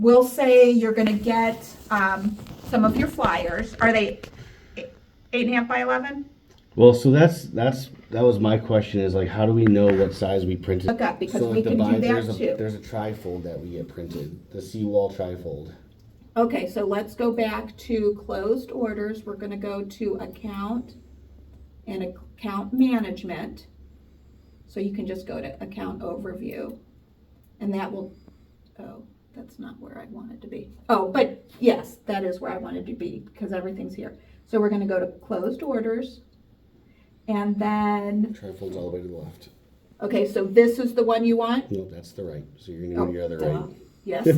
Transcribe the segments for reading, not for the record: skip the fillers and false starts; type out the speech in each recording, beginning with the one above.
we'll say you're gonna get, some of your flyers. Are they 8.5 by 11? Well, so that was my question is like, how do we know what size we printed? Look up, because So we like can do there's that too. there's a trifold that we get printed, the seawall trifold. Okay, so let's go back to closed orders. We're gonna go to account and account management. So you can just go to account overview, and that will, oh, that's not where I wanted to be. Oh, but yes, that is where I wanted to be, because everything's here. So we're gonna go to closed orders, and then, Trifold's all the way to the left. okay, so this is the one you want? No, that's the right. So you're gonna go to your other duh. right. Yes,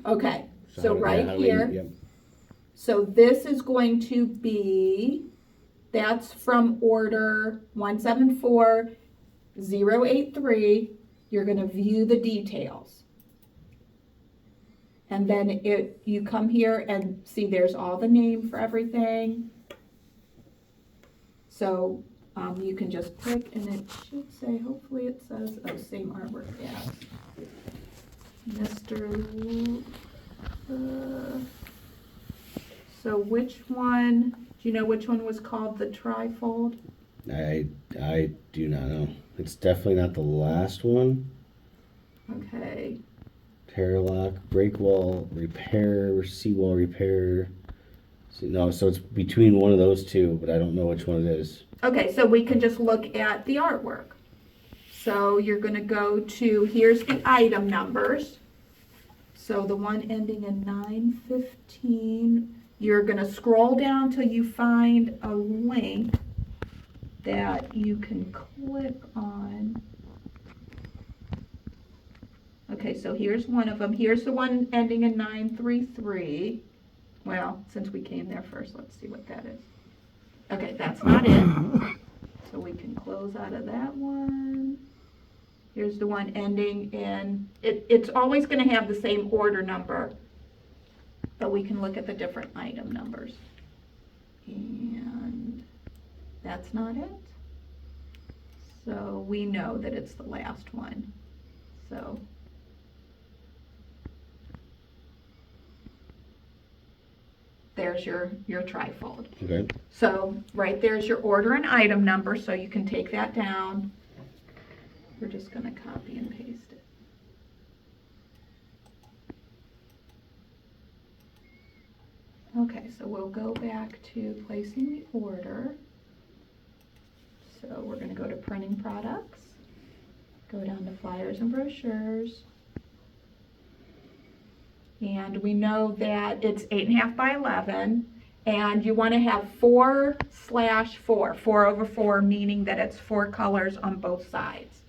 okay, so how right do we- here. yep. So this is going to be, that's from order 174083. You're gonna view the details. And then you come here and see there's all the name for everything. So you can just click and it should say, hopefully it says, oh, same artwork as Mr. So which one, do you know which one was called the trifold? I do not know. It's definitely not the last one. Okay, Paralock, break wall, repair, seawall repair. No, so it's between one of those two, but I don't know which one it is. okay, so we can just look at the artwork. So you're gonna go to, here's the item numbers. So the one ending in 915, you're gonna scroll down till you find a link that you can click on. Okay, so here's one of them. Here's the one ending in 933. Well, since we came there first, let's see what that is. Okay, that's not it. So we can close out of that one. Here's the one ending in, it's always gonna have the same order number, but we can look at the different item numbers. And that's not it. So we know that it's the last one. So there's your trifold. Okay. So right there's your order and item number, so you can take that down. We're just gonna copy and paste it. Okay, so we'll go back to placing the order. So we're gonna go to printing products, go down to flyers and brochures. And we know that it's 8.5 by 11, and you want to have 4/4, 4/4, meaning that it's 4 colors on both sides.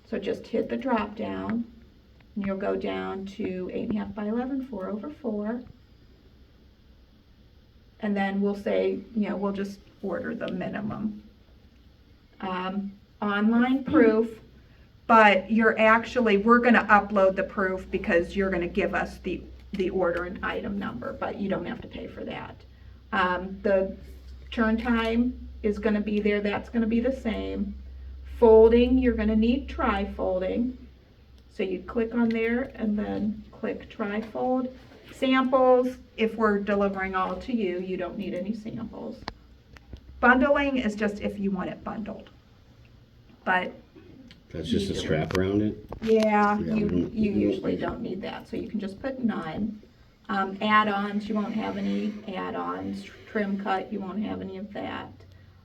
So just hit the drop down, and you'll go down to 8.5 by 11, 4/4. And then we'll say, we'll just order the minimum. Online proof. But we're going to upload the proof because you're going to give us the order and item number, but you don't have to pay for that. The turn time is going to be there. That's going to be the same. Folding, you're going to need tri-folding. So you click on there and then click tri-fold. Samples, if we're delivering all to you, you don't need any samples. Bundling is just if you want it bundled. But That's just a strap around it? yeah, Yeah, you usually don't need that, so you can just put none. Add-ons, you won't have any add-ons. Trim cut, you won't have any of that.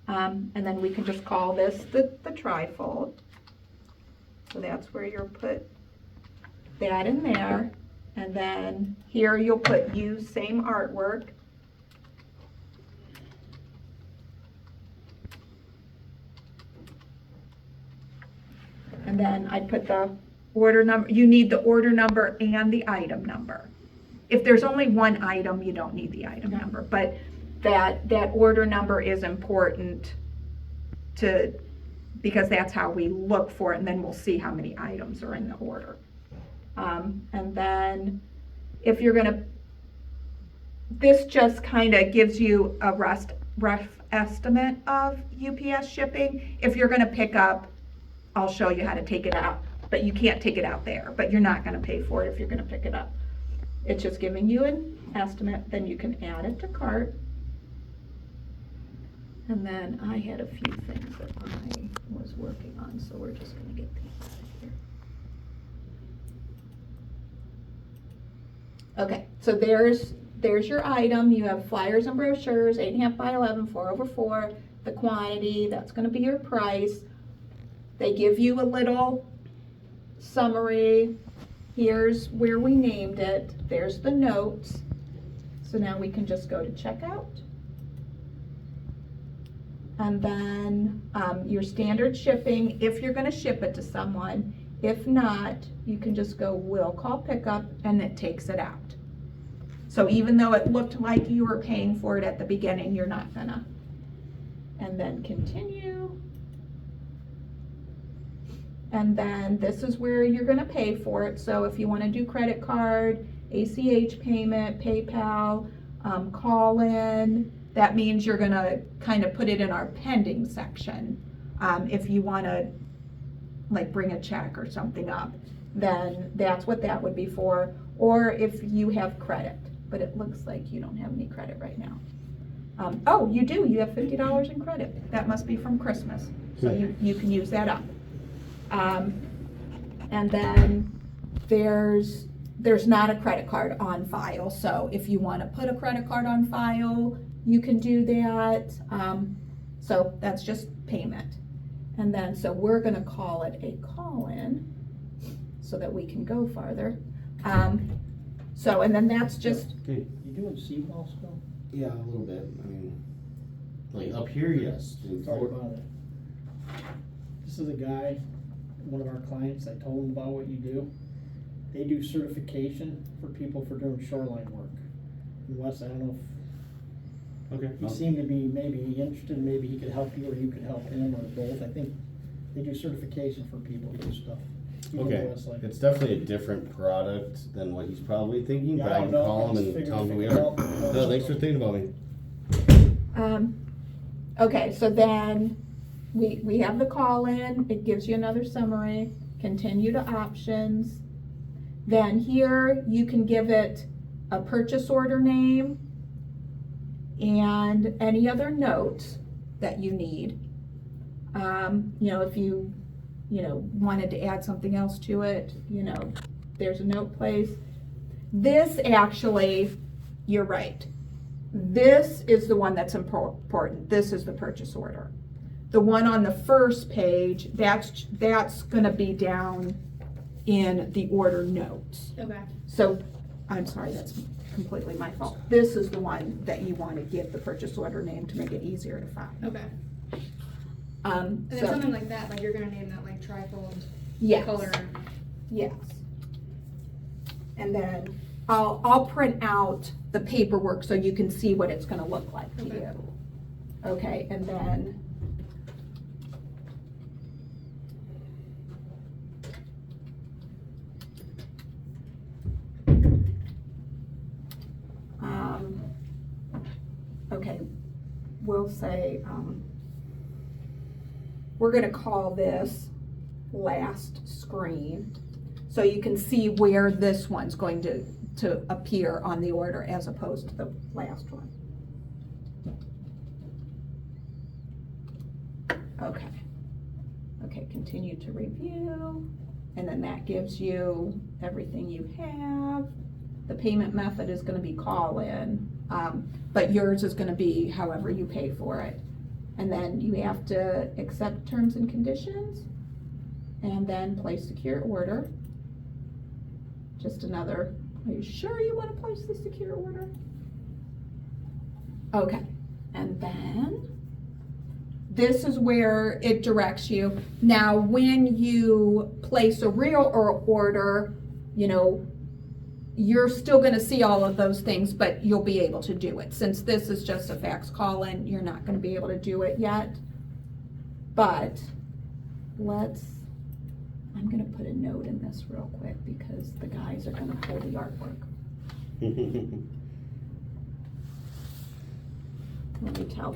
And then we can just call this the trifold. So that's where you'll put that in there. And then here you'll put use same artwork. And then I put the order number. You need the order number and the item number. If there's only one item, you don't need the item number, but that order number is important because that's how we look for it, and then we'll see how many items are in the order. And then if you're gonna, this just kind of gives you a rough estimate of UPS shipping. If you're gonna pick up, I'll show you how to take it out but you can't take it out there, but you're not gonna pay for it if you're gonna pick it up. It's just giving you an estimate, then you can add it to cart. And then I had a few things that I was working on, so we're just gonna get these out of here. Okay, so there's your item. You have flyers and brochures, 8.5 by 11, 4/4, the quantity, that's gonna be your price. They give you a little summary. Here's where we named it. There's the notes. So now we can just go to checkout. And then your standard shipping, if you're gonna ship it to someone. If not, you can just go will call pickup and it takes it out. So even though it looked like you were paying for it at the beginning, you're not gonna. And then continue. And then this is where you're gonna pay for it. So if you wanna do credit card, ACH payment, PayPal, call in, that means you're gonna kind of put it in our pending section. If you wanna like bring a check or something up, then that's what that would be for. Or if you have credit, but it looks like you don't have any credit right now. Oh, you do, you have $50 in credit. That must be from Christmas. So you can use that up. And then there's not a credit card on file. So if you want to put a credit card on file, you can do that. So that's just payment. And then, so we're gonna call it a call-in so that we can go farther. So, and then that's just, Okay. You doing seawall still? Yeah, a little bit. I mean, like up here, yes. Sorry about it. This is a guy, one of our clients, I told him about what you do. They do certification for people for doing shoreline work. And Wes, I don't know if Okay. he seemed to be maybe interested, maybe he could help you or you could help him or both. I think they do certification for people who do stuff. He told Okay, us, like, it's definitely a different product than what he's probably thinking, but Yeah, I I can don't know. call him I and just tell him who we figured are. if it helped. No, thanks for thinking about me. okay, so then we have the call-in, it gives you another summary, continue to options. Then here, you can give it a purchase order name and any other notes that you need. You know, if you wanted to add something else to it, there's a note place. This actually, you're right. This is the one that's important. This is the purchase order. The one on the first page, that's gonna be down in the order notes. Okay. So, I'm sorry, that's completely my fault. This is the one that you wanna give the purchase order name to make it easier to find. Okay. And then So, something like that, like you're gonna name that like trifold yes. color. Yes. And then I'll print out the paperwork so you can see what it's gonna look like to Okay. you. Okay, and then. Okay, we'll say, we're gonna call this last screen. So you can see where this one's going to appear on the order as opposed to the last one. Okay. Okay, continue to review, and then that gives you everything you have. The payment method is gonna be call-in, but yours is gonna be however you pay for it. And then you have to accept terms and conditions, and then place secure order. Just another, are you sure you wanna place the secure order? Okay, and then this is where it directs you. Now, when you place a real order, you're still gonna see all of those things, but you'll be able to do it. Since this is just a fax call-in, you're not gonna be able to do it yet. But I'm gonna put a note in this real quick because the guys are gonna pull the artwork. Let me tell them